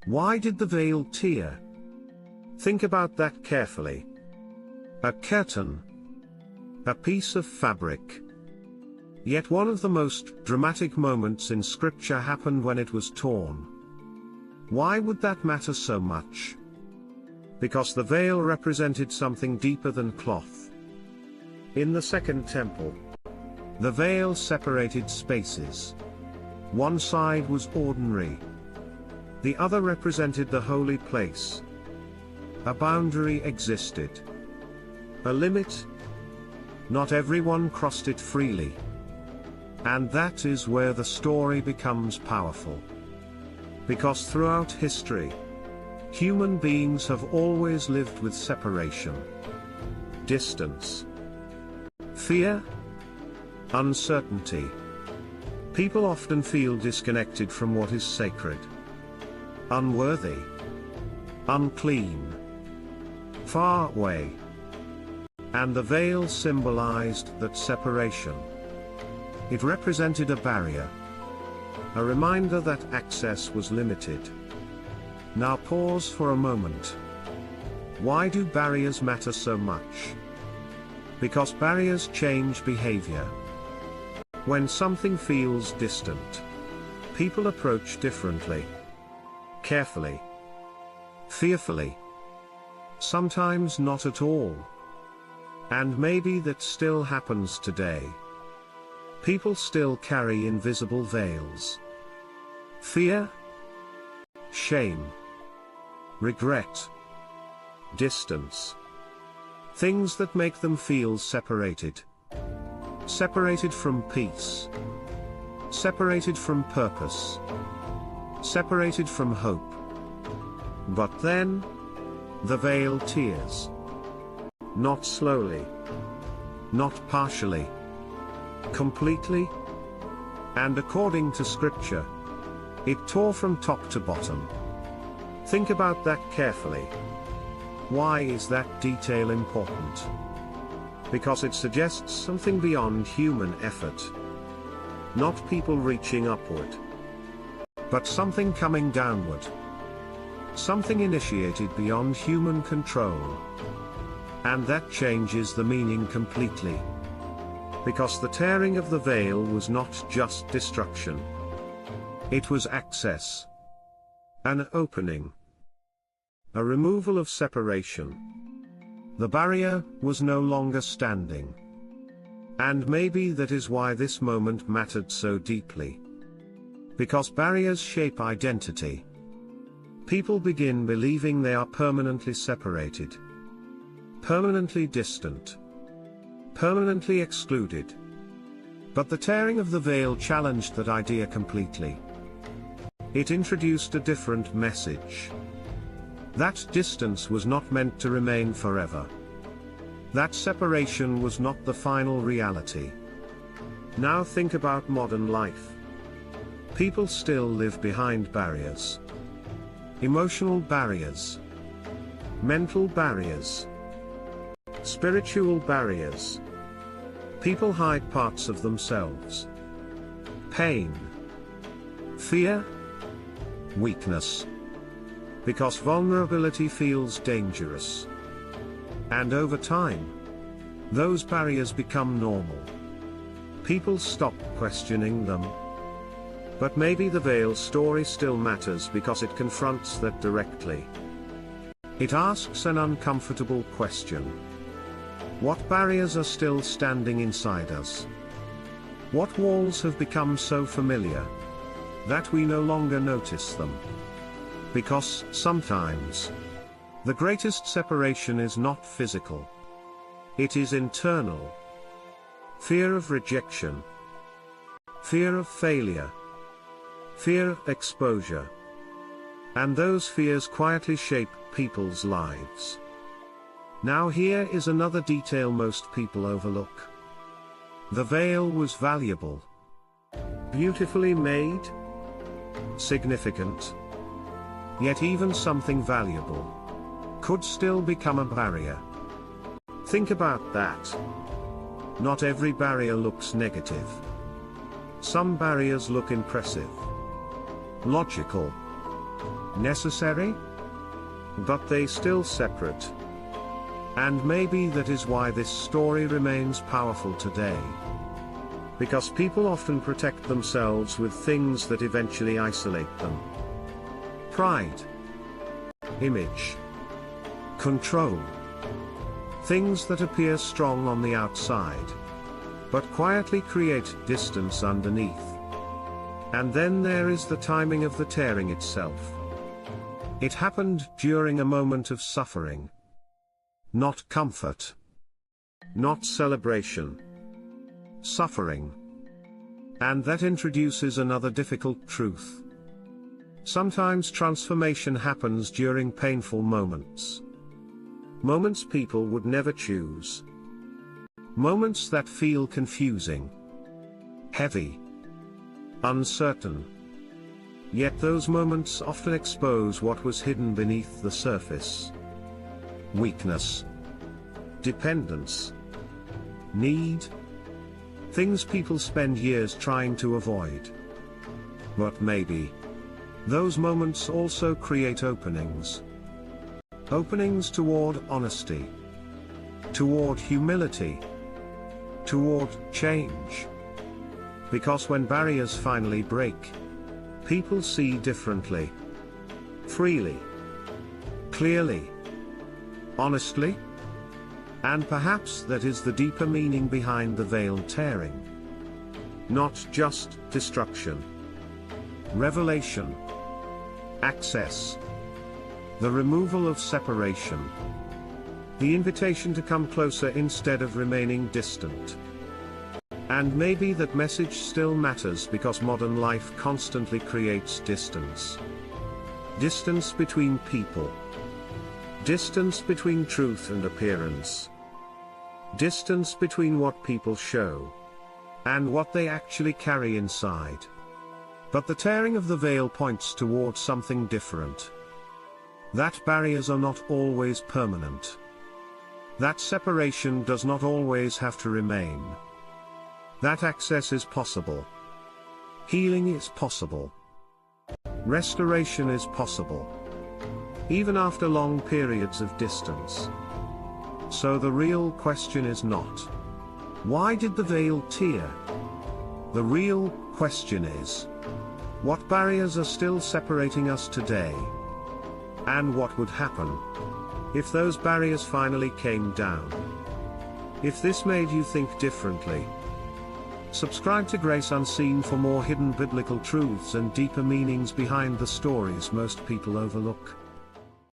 Why did the veil tear? Think about that carefully. A curtain. A piece of fabric. Yet one of the most dramatic moments in Scripture happened when it was torn. Why would that matter so much? Because the veil represented something deeper than cloth. In the Second Temple, the veil separated spaces. One side was ordinary. The other represented the holy place. A boundary existed. A limit. Not everyone crossed it freely. And that is where the story becomes powerful. Because throughout history, human beings have always lived with separation, distance, fear, uncertainty. People often feel disconnected from what is sacred, unworthy, unclean, far away. And the veil symbolized that separation. It represented a barrier, a reminder that access was limited. Now pause for a moment. Why do barriers matter so much? Because barriers change behavior. When something feels distant, people approach differently. Carefully. Fearfully. Sometimes not at all. And maybe that still happens today. People still carry invisible veils. Fear, shame, regret, distance. Things that make them feel separated. Separated from peace. Separated from purpose. Separated from hope. But then, the veil tears. Not slowly. Not partially. Completely. And according to Scripture, it tore from top to bottom. Think about that carefully. Why is that detail important? Because it suggests something beyond human effort. Not people reaching upward, but something coming downward. Something initiated beyond human control. And that changes the meaning completely. Because the tearing of the veil was not just destruction. It was access. An opening. A removal of separation. The barrier was no longer standing. And maybe that is why this moment mattered so deeply. Because barriers shape identity. People begin believing they are permanently separated. Permanently distant. Permanently excluded. But the tearing of the veil challenged that idea completely. It introduced a different message. That distance was not meant to remain forever. That separation was not the final reality. Now think about modern life. People still live behind barriers. Emotional barriers. Mental barriers. Spiritual barriers. People hide parts of themselves. Pain. Fear. Weakness. Because vulnerability feels dangerous. And over time, those barriers become normal. People stop questioning them. But maybe the veil story still matters because it confronts that directly. It asks an uncomfortable question. What barriers are still standing inside us? What walls have become so familiar that we no longer notice them? Because sometimes, the greatest separation is not physical. It is internal. Fear of rejection. Fear of failure. Fear of exposure. And those fears quietly shape people's lives. Now here is another detail most people overlook. The veil was valuable. Beautifully made. Significant. Yet even something valuable could still become a barrier. Think about that. Not every barrier looks negative. Some barriers look impressive, logical, necessary? But they still separate. And maybe that is why this story remains powerful today. Because people often protect themselves with things that eventually isolate them. Pride. Image. Control. Things that appear strong on the outside, but quietly create distance underneath. And then there is the timing of the tearing itself. It happened during a moment of suffering. Not comfort. Not celebration. Suffering. And that introduces another difficult truth. Sometimes transformation happens during painful moments. Moments people would never choose. Moments that feel confusing, heavy, uncertain. Yet those moments often expose what was hidden beneath the surface. Weakness, dependence, need. Things people spend years trying to avoid. But maybe those moments also create openings. Openings toward honesty, toward humility, toward change. Because when barriers finally break, people see differently. Freely. Clearly. Honestly. And perhaps that is the deeper meaning behind the veil tearing. Not just destruction. Revelation. Access. The removal of separation. The invitation to come closer instead of remaining distant. And maybe that message still matters because modern life constantly creates distance. Distance between people. Distance between truth and appearance. Distance between what people show and what they actually carry inside. But the tearing of the veil points towards something different. That barriers are not always permanent. That separation does not always have to remain. That access is possible. Healing is possible. Restoration is possible. Even after long periods of distance. So the real question is not, why did the veil tear? The real question is, what barriers are still separating us today? And what would happen if those barriers finally came down? If this made you think differently, subscribe to Grace Unseen for more hidden biblical truths and deeper meanings behind the stories most people overlook.